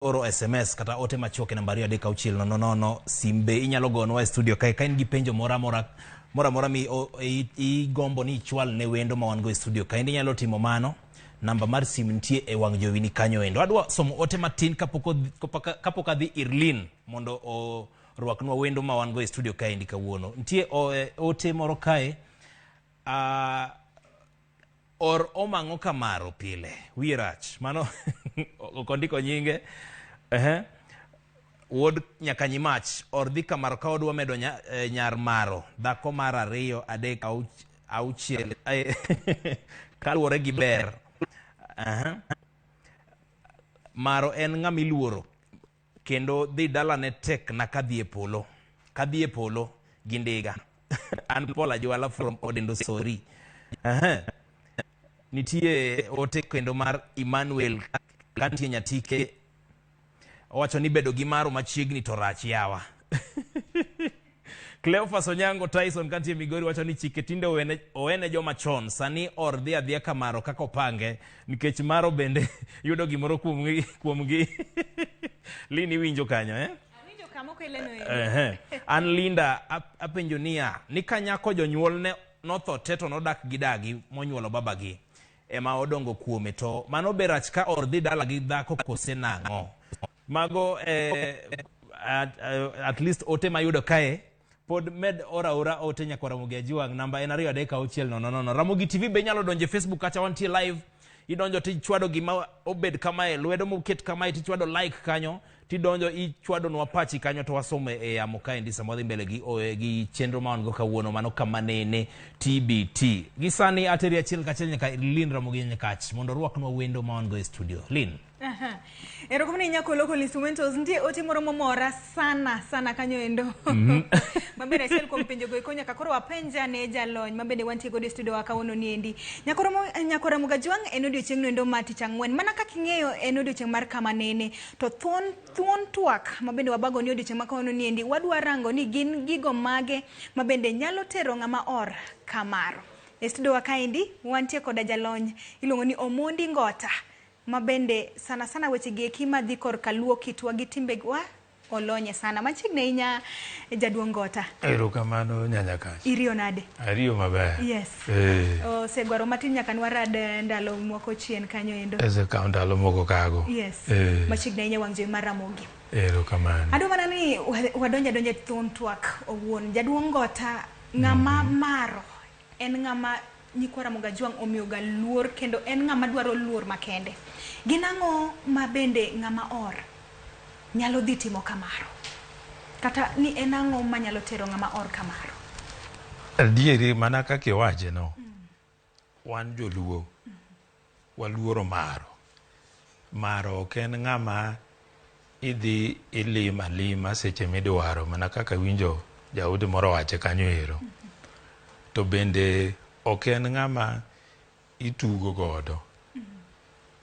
oro SMS kata ote machuok e nambari 36000 simbe inyalo gonwa e studio kae ka in gi penjo mora mora mi i gombo ni chwal ne wendo ma wan go e studio kae inyalo timo mano. Namba mar sim nitie e wang' jowi ni kanyo endo. Adwa somo ote matin kapok adhi Irlin mondo o rwaknwa wendo ma wan go e studio kae ndi kawuono. Nitie ote moro kae or omang'o kamaro pile wirach mano okondiko nyinge wod nyakanyi mach or dhi kamaro ka odwa medo nyar maro dhako mar 2 3 6 kaluwore gi ber maro en ng'ama iluoro kendo dhi dalane tek na kadhi e polo gi ndiga an Paul Ajwala from Odendo Sori. Nitie ote kendo mar Emmanuel kantie Nyatike owacho ni bedo gi maro machiegni to rach yawa. Cleophas Onyango Tyson kantie Migori wacho ni chike tinde owene joma chon sani or dhi adhiya kamaro kaka opange nikech maro bende yudo gimoro kuomgi. Lini winjo kanyo Winjo kamo keleno an Linda apenjo niya ni kanyako jonyuol ne notho teto nodak gi dagi monyuolo babagi ema odongo kuome to mano berach ka or dhi dala gi dhako kose nang'o. Mago at least ote mayudo kae pod med ora ote nyaka Ramogi Ajiwang' namba en 2 Ramogi TV be nyalo donje Facebook kata wantie live idonjo tichwado gima obed kamae lwedo moket kamae tichwado like kanyo tidonjo ichwado nwa pachi kanyo to wasome e yamo kae ndi samodhi mbele gi chenro ma wango kawuono mano kama nene TBT gisani ateri achiel kachiel nyaka Lin Ramogi Nyakach mondo rwaknwa wendo ma wango e studio Lin. Erokomne nyako local instrumentals ndiye ote moro momora sana kanyo endo. Mabende achiel kuom penjo go ikonya kakoro wapenja ne jalony mabende wantie go e studio wakawuono ni endi. Nyako Ramogi Ajiwang' en odiochieng' endo ma tich ang'wen mana kaka ing'eyo en odiochieng' mar kama nene to thuon twak mabende wabago ni odiochieng' makawuono ni endi wadwa rango ni gin gigo mage mabende nyalo tero ng'ama or kamaro. E studio wakaendi wantie koda jalony iluongo ni Omondi Ngota mabende sana weche gieki madhi kor kaluo kitwa gi timbegwa olonye sana machigne inya jaduong' Ngota. Erokamano Nyanyakach. Irio nade? Ario maber. Yes. Segwaro matin nyaka nwarad ndalo moko chien kanyo endo. Ese ka ndalo moko kago. Yes. Machigne inya wang' jowi mar Ramogi. Erokamano. Ado mana ni wadonja thuon twak owuon jaduong' Ngota ng'ama maro en ng'ama nyikwa Ramogi Ajiwang' omiyoga luor kendo en ng'ama dwaro luor makende. Ginang'o ma bende ng'ama or nyalo dhi timo kamaro kata ni en ang'o ma nyalo tero ng'ama or kamaro? Adieri mana kaka iwache no wan joluo waluoro maro ok en ng'ama idhi ilima seche midwaro mana kaka winjo jaudi moro wache kanyo ero to bende ok en ng'ama itugo godo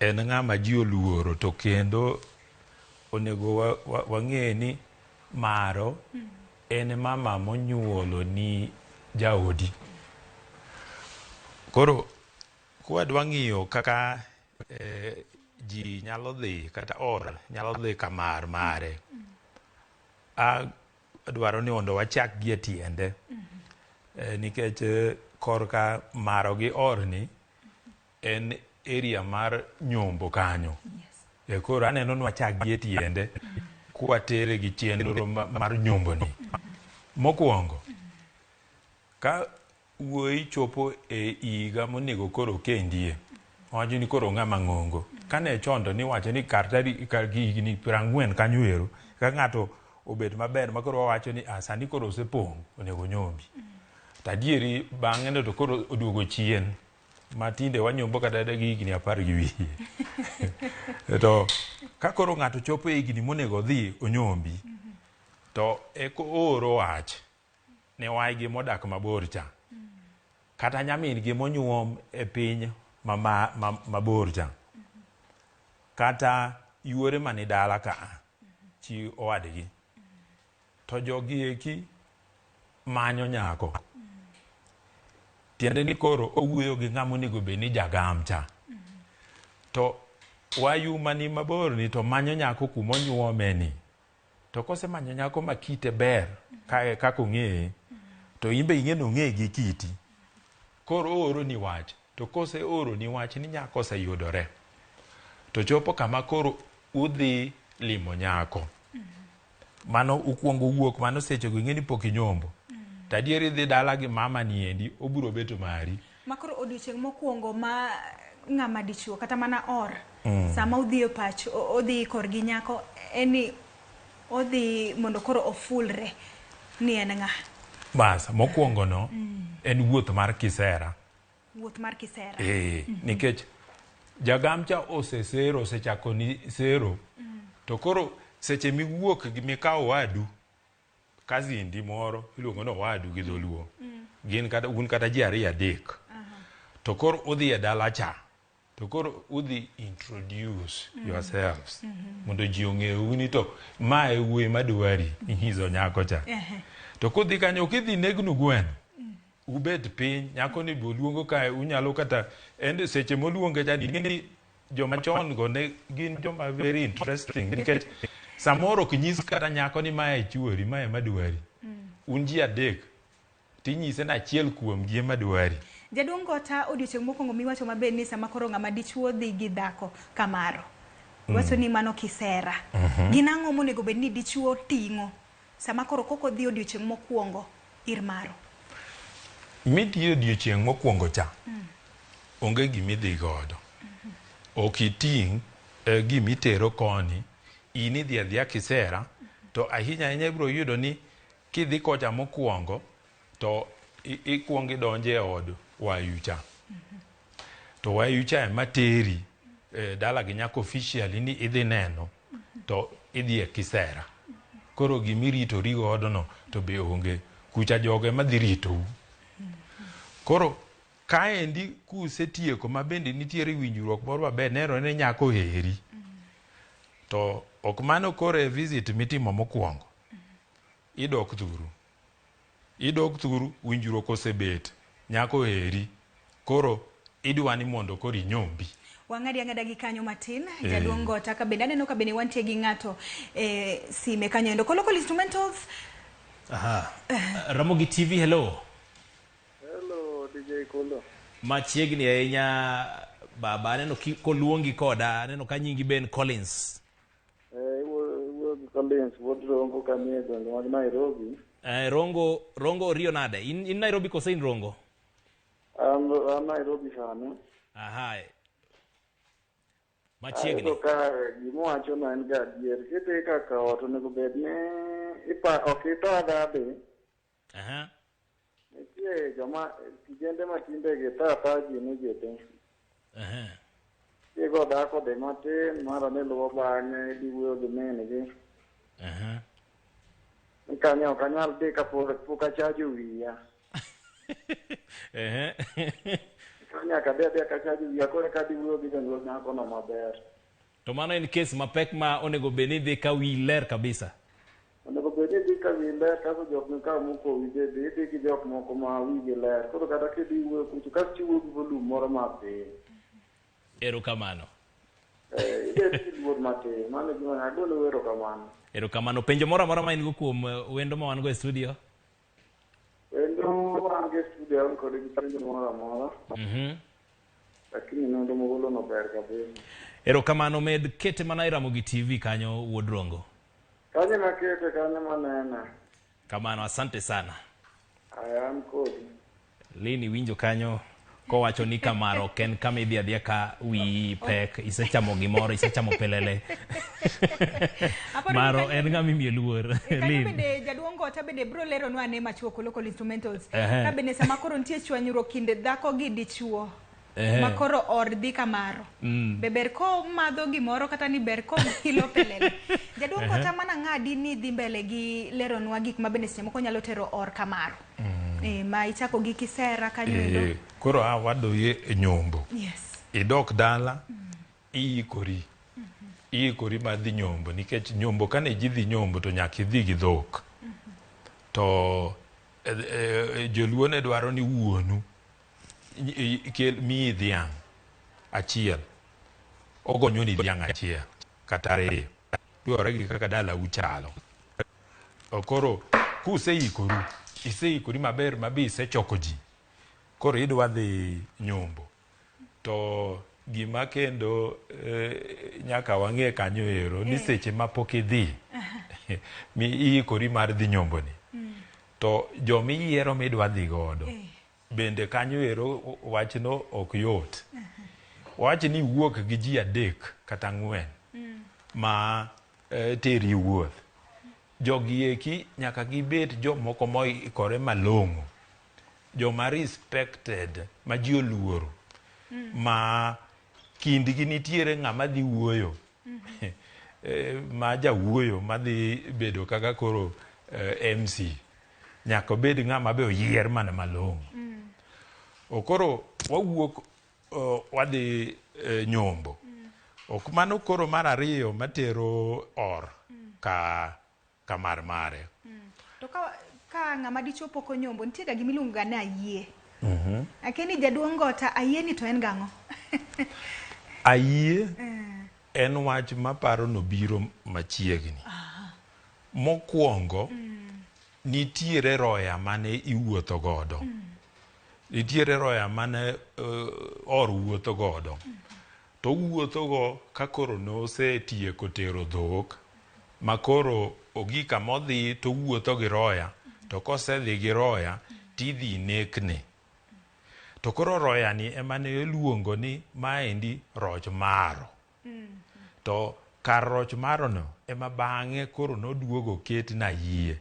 en ng'ama ji oluoro to kendo onego wang'e ni maro en mama monyuolo ni jaodi. Koro kwadwa ng'iyo kaka ji nyalo dhi kata or nyalo dhi kamar mare adwaro ni mondo wachak gi tiende nikech korka maro gi or ni en area mar nyombo kanyo. Koro aneno nwa chak gi tiende kwatere gi chenro mar nyombo ni. Mokwongo ka wuoi chopo e iga monego koro kendie wacho ni koro ng'ama ng'ongo kane chondo ni wacho ni kar higni 40 kanyo ero ka ng'ato obet maber makoro wacho ni sani koro osepong' onego nyombi tadieri bang'e to koro oduogo chien matinde wanyombo kata gi higni 10 gi wiye to ka koro ng'ato chopo e higni monego dhi onyombi to eko oro wach ne waigi modak mabor cha kata nyamin gi monyuom e piny mabor cha kata yuore mani dala ka chi owadgi to jogi eki manyo nyako tiende ni koro owuoyo gi ng'ama onego bed ni jagam cha to wayu mani mabor ni to manyo nyako kumonyuome ni. To kose manyo nyako makite ber kaka ong'eye, to imbe ing'eno ng'e gi kiti. Koro oro ni wach. To kose oro ni wach ni nyako oseyudore. To chopo kama koro udhi limo nyako. Mano ukuongo wuok, mano sechego ing'eni pok inyombo. Tadieri dhi dala gi mama ni endi, obiro beto mari. Makoro odiochieng' mokuongo ma ng'ama dichuo kata mana or. Sama udhi e pach, odhi kor gi nyako, eni odhi mondo koro ofulre ni en ng'a. Bas, mokuongo no, en wuoth mar kisera. Wuoth mar kisera. Nikech jagamcha osesero, osechako ni sero. To koro seche miwuok gi mikawo wadu, kazindi moro, iluongo no wadu gi dholuo. Un kata ji ariyo adek. To koro udhi e dala cha. To koro udhi introduce yourselves. Mondo ji ong'eu ni to ma e wuoyi madwari, inyiso nyako cha. To kodhi kanyo kidhi negnu gweno. Ubet piny, nyako ni boluongo kae, unyalo kata, ende seche moluonge cha ni joma chon go ne gin joma very interesting. Nikech samoro kinyis kata nyako ni ma e chuori, ma e madwari. Un ji adek, tinyise na achiel kuom gi madwari. Jaduong' Gota, odiochieng' mokwongo miwacho maber ni sama koro ng'ama dichuo dhi gi dhako kamaro. Wacho ni mano kisera. Gin ang'o monego bed ni dichuo ting'o sama koro koko dhi odiochieng' mokwongo ir maro? Midhi odiochieng' mokwongo cha, onge gimidhi godo. Ok iting' gimitero koni, in idhi adhiya kisera, to ahinya ibiro yudo ni kidhi kocha mokwongo, to ikuongo idonjo e od wayu cha. To wayu cha ema teri dala gi nyako officially ni idhi neno, to idhi e kisera. Koro gimiritori godo no to be onge, kucha joge madhi ritou. Koro kaendi kusetieko mabende nitiere winjruok moro maber, nero ne nyako heri. To ok mano koro e visit mitimo mokwongo. Idok thuru. Idok thuru, winjruok osebet. Nyako heri. Koro idwani mondo koro inyombi. Wang'adi ang'ada gi kanyo matin, Jaduong' Gota, ka bende aneno ka bende wantie gi ng'ato sime kanyo endo. Local instrumentals. Ramogi TV, hello. Hello, DJ Kolo. Machiegni ahinya baba, aneno koluongi koda, aneno ka nyingi Ben Collins. Collins, what Rongo kanie dongo mag Nairobi. Rongo Rio nade? In Nairobi kose in Rongo? I'm Nairobi sana. Aha. Machiegni. Ayo ka gimowacho na en ga dier kete kaka oto nego bed ne okito adabe. Aha. Nitie joma kijende matinde gi tata ji ne jete. Aha. Igo dako de matin mara ne luwo bang'e diwuoyo gi mene gi. Aha. Kanyo ok anyal dhi kapok achajo wiya. Nyaka dhi kachajo wiya koro eka diwuoyo gi janyuol nyako no maber. To mano en kes mapek ma onego bed ni dhi ka wi ler kabisa. Onego bed ni dhi ka wi ler, kaso jok mikawo moko wije dhi gi jok moko ma wigi ler. Koro kata kidhi wuoyo kucho kaso chiwo gi volume moro mapiny. Erokamano. Idhi gi luor matin, mano gima agolo erokamano. Erokamano. Penjo moro amora ma in go kuom wendo ma wan go e studio? Wendo wan go e studio an kod gi penjo moro amora. Lakini nendo mogolo no ber kabisa. Erokamano, med kete mana e Ramogi TV kanyo wuod Rongo. Kanyo nakete, kanyo manena. Kamano, asante sana. Aya an kodi. Lini winjo kanyo kowacho ni kamaro ken kama idhi adhiya ka wi pek, isechamo gimoro, isechamo pelele. Maro en ng'ama imiyo luor. Kanyo bende Jaduong' Gota bende bro lero nwa ane machuo local instrumentals. Ka bende sama koro nitie chwanyruok kind dhako gi dichuo. Makoro or dhi kamaro. Ber ko madho gimoro kata ni ber ko kilo pelele. Jaduong' Gota mana ng'adi ni dhi mbele gi lero nwa gik ma bende seche moko nyalo tero or kamaro. Ma ichako gi kisera kanyo endo. Koro wadoye e nyombo. Yes. Idok dala, iikori. Iikori ma dhi nyombo, nikech nyombo kane ji dhi nyombo to nyaka idhi gi dhok. To joluo ne dwaro ni wuonu miyi dhiang' achiel. ogonyo ni dhiang' achiel kata ariyo, luwore gi kaka dala uchalo. Koro kuseikoru, iseikori maber mabi isechoko ji, koro idwa dhi nyombo. To gima kendo nyaka wang'e kanyo ero ni seche ma pok idhi mi iikori mar dhi nyomboni, to jomiyiero midwa dhi godo bende kanyo ero wachno ok yot. Wach ni wuok gi ji 3 kata 4 ma teri wuoth. Jogi eki nyaka gibed jomoko moikore malong'o, joma respected, ma ji oluoro, ma kindgi nitiere ng'ama dhi wuoyo, ma jawuoyo madhi bedo kaka koro MC, nyaka bed ng'ama be oyier mana malong'o. Koro wawuok wadhi nyombo. Ok mano koro mar ariyo matero or ka mare. To ka ng'ama dichuo pok onyombo, nitie ga gimiluongo ga ni ayie. Akeni jaduong' gota ayie ni to en gang'o? Ayie en wach maparo nobiro machiegni. Mokwongo nitiere roya mane iwuotho godo. Nitiere roya mane or wuotho godo. To wuotho go ka koro nosetieko tero dhok, ma koro ogika modhi to wuotho gi roya, to kosedhi gi roya tidhi nekne. To koro roya ni emane iluongo ni maendi roch maro. To kar roch maro no ema bang'e koro noduogo ket na yie.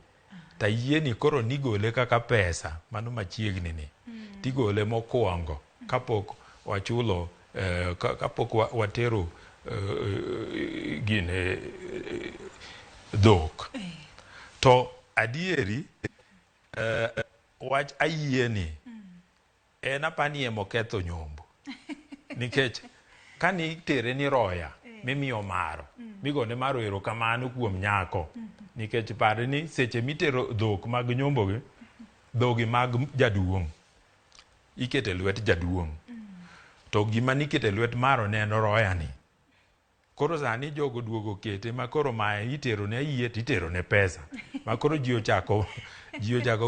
Ta yie ni koro nigole kaka pesa mano machiegni ni. Tigole mokwongo kapok wachulo kapok watero gine dhok. To adieri wach ayie ni en apani emoketho nyombo. Nikech kani tere ni roya mimiyo maro, migone maro erokamano kuom nyako. Nikech pare ni seche mitero dhok mag nyombogi, dhogi mag jaduong' ikete lwet jaduong'. To gima nikete lwet maro ne en roya ni. Koro sani jogo duogo kete ma koro ma itero ne ayie titero ne pesa. Ma koro ji ochako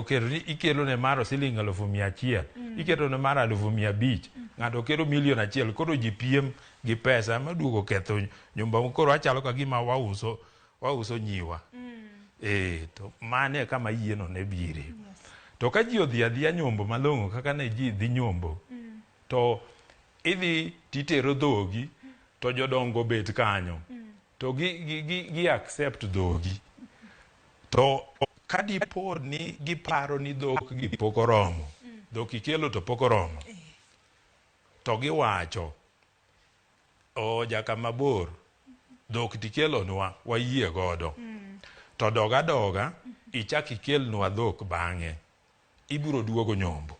kero ni ikelo ne maro siling 100,000, iketo ne maro 500,000, ng'ato kero 1,000,000, koro ji piem gi pesa ma duogo ketho nyumba. Koro achalo ka gima wauso nyiwa. To mane kama yie no ne bire. To ka ji odhi adhiya nyombo malong'o kaka ne ji dhi nyombo, to idhi titero dhogi, to jodongo bet kanyo, to gi accept dhogi. To kadipo ni giparo ni dhok gi pok oromo, dhok ikelo to pok oromo, to giwacho, jaka mabor, dhok tikelonwa wayie godo, to doga ichak ikelnwa dhok bang'e, ibiro duogo nyombo.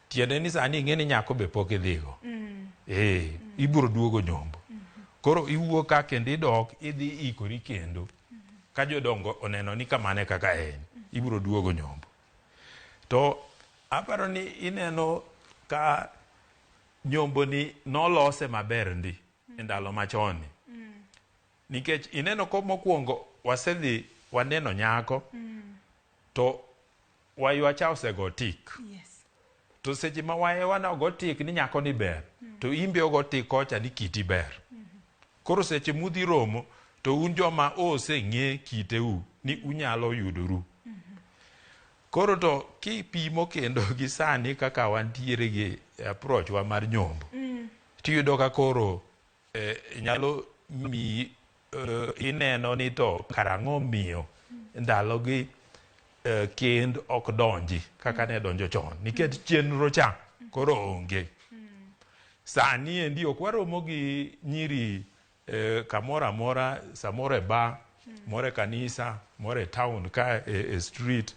Tiende ni sani ing'e ni nyako be pok idhigo. Ibiro duogo nyombo. Koro iwuok ka kendo idok, idhi ikori kendo. Ka jodongo oneno ni kamane kaka en, ibiro duogo nyombo. To aparo ni ineno ka nyombo ni nolose maber ndi e ndalo machon. Nikech ineno ko mokwongo wasedhi waneno nyako, to waywacha osego tik. To seche ma waewana ogo tik ni nyako ni ber, to imbe ogo tik kocha ni kiti ber. Koro seche mudhi romo, to un joma oseng'e kiteu ni unyalo yudoru. Koro to kipimo kendo gi sani kaka wantiere gi approach wa mar nyombo, tiyudo ka koro nyalo mi ineno ni to karang'o miyo ndalo gi kend ok donji kaka ne donjo chon. Nikech chenro cha koro onge. Sani endi ok waromo gi nyiri kamora mora, samore ba, more kanisa, more town ka street,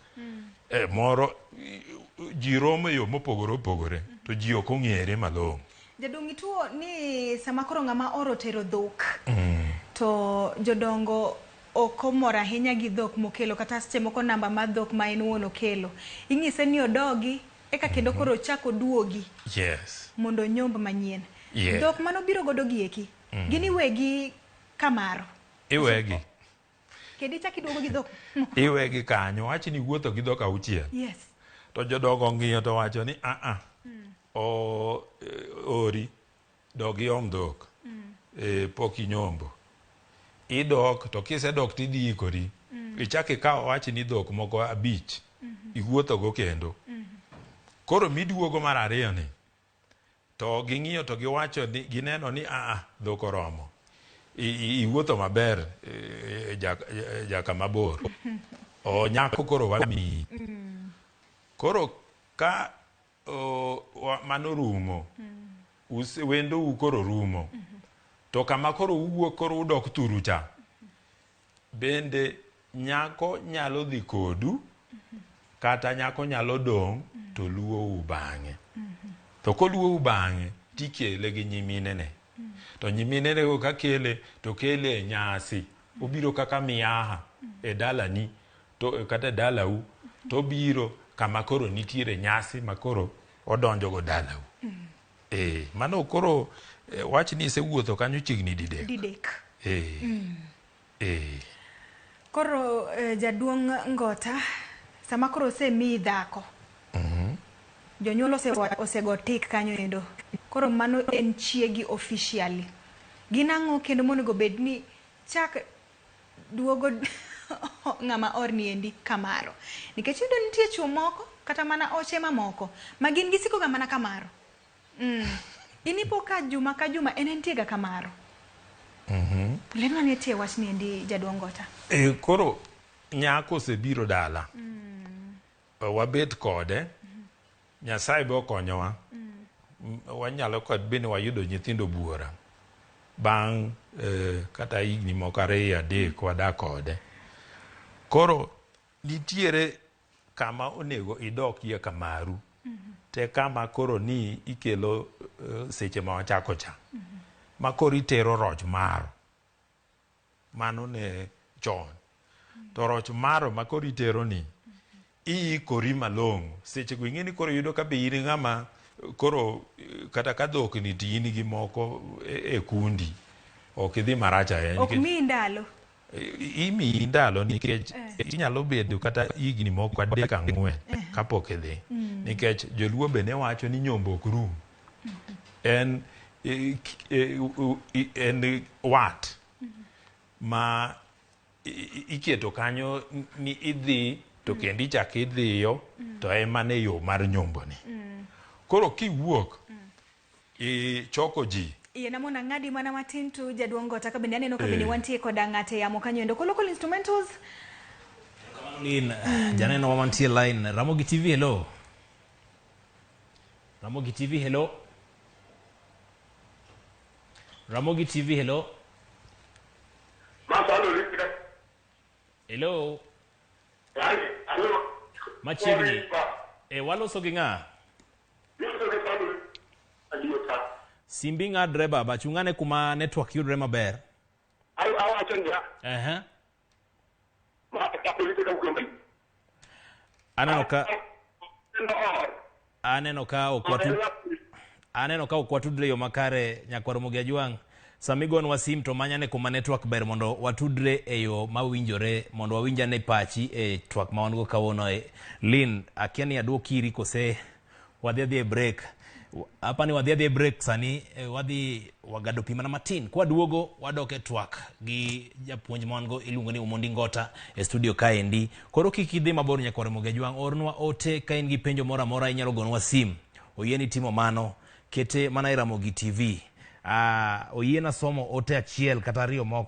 moro ji romo yo mopogore opogore, to ji ok ong'ere malong'o. Jadongo ituo ni sama koro ng'ama oro tero dhok, to jodongo okomor ahinya gi dhok mokelo, kata seche moko namba mar dhok ma en wuon okelo, ing'ise ni odogi eka kendo koro chako duogi Yes. mondo nyomb manyien. Yeah. Dhok mano biro godo gi eki, Gini wegi kamaro. Iwegi. Kedi chaki duogo gi dhok. Iwegi kanyo, wachi ni wuotho gi dhok auchiel. Yes. To jodogo ng'iyo to wacho ni ori dog iom dhok. Pok inyombo. Idok to kisedok tidhi ikori. Ichaki ikawo wachi ni dhok moko 5. Iwuotho go kendo. Koro miduogo mar ariyo ni. To ging'iyo to giwacho ni gineno ni dhok oromo. Iwuotho maber jaka mabor. Nyako koro wamiyi. Koro ka mano rumo. Wendo u koro rumo. To kama koro uwuok koro udok thuru cha. Bende nyako nyalo dhi kodu. Kata nyako nyalo dong' to luwo u bang'e. To koluwo u bang'e tikele gi nyiminene. To nyiminene go kakele to kele nyasi. Obiro kaka miaha e dalani to kata dalau to biro kama koro nitiere nyasi makoro odonjo go dalau. Mano koro wach ni isewuotho kanyo chiegni didek. Koro jaduong' Ngota sama koro osemiyi dhako. Jonyuol osego tik kanyo endo. Koro mano en chiegi officially. Ginang'o kendo monego bed ni chak duogo ng'ama orni endi kamaro. Nikech yudo nitie chuo moko kata mana oche mamoko ma gin gisiko ga mana kamaro. Inipo ka juma en entiega kamaro. Leno nitie wach ni endi jaduong' Ngota. Koro nyako osebiro dala. Wabet kode. Nyasaye be okonyowa. Wanyalo kod bende wayudo nyithindo buora. Bang' kata higni moko 2-3 wadak kode. Koro nitiere kama onego idokie kamaru. Te kama koro ni ikelo seche ma wachako cha. Ma koro itero roch maro. Mano ne chon. To roch maro ma koro itero ni iikori malong'o. Seche go ing'eni koro yudo ka be in ng'ama koro kata ka dhok ni tini gi moko e kundi. Ok idhi marach ahinya. Ok mi ndalo. Imi ndalo nikech inyalo bedo kata higni moko 3-4 kapok idhi. Nikech joluo be ne wacho ni nyombo ok rum. En wat ma iketo kanyo ni idhi to kendo ichak idhiyo to ema ne yo mar nyombo ni. Koro kiwuok choko ji. Yena mona ng'adi mana matin tu jaduong' Ngota ka bende aneno ka bende wantie koda ng'ate yamo kanyo endo. Local instrumentals. Lin janeno wamantie line. Ramogi TV hello. Ramogi TV hello. Ramogi TV hello. Hello. Machiegni. Waloso gi ng'a? Simbi ng'adre baba, chungane kuma network yudre maber. Aneno ka okwatudre yo makare nyakwaro Mogi Ajwang'. Samigon wasim to manyane kuma network ber mondo watudre e yo mawinjore mondo wawinjane pachi e twak ma wango kawuono. Lin akia ni aduokiri kose wadhi e break. Apani wadhi e break sani wadhi wagado pi mana matin. Kwa duogo wadoke twak gi japuonj ma wango iluongo ni Omondi Ngota e studio kaendi. Koro kik idhi mabor nyakwaro Mogi Ajwang', ornwa ote ka in gi penjo moro amora inyalo gonwa sim. Oyieni timo mano kete mana e Ramogi TV. Oyiena somo ote achiel kata 2 moko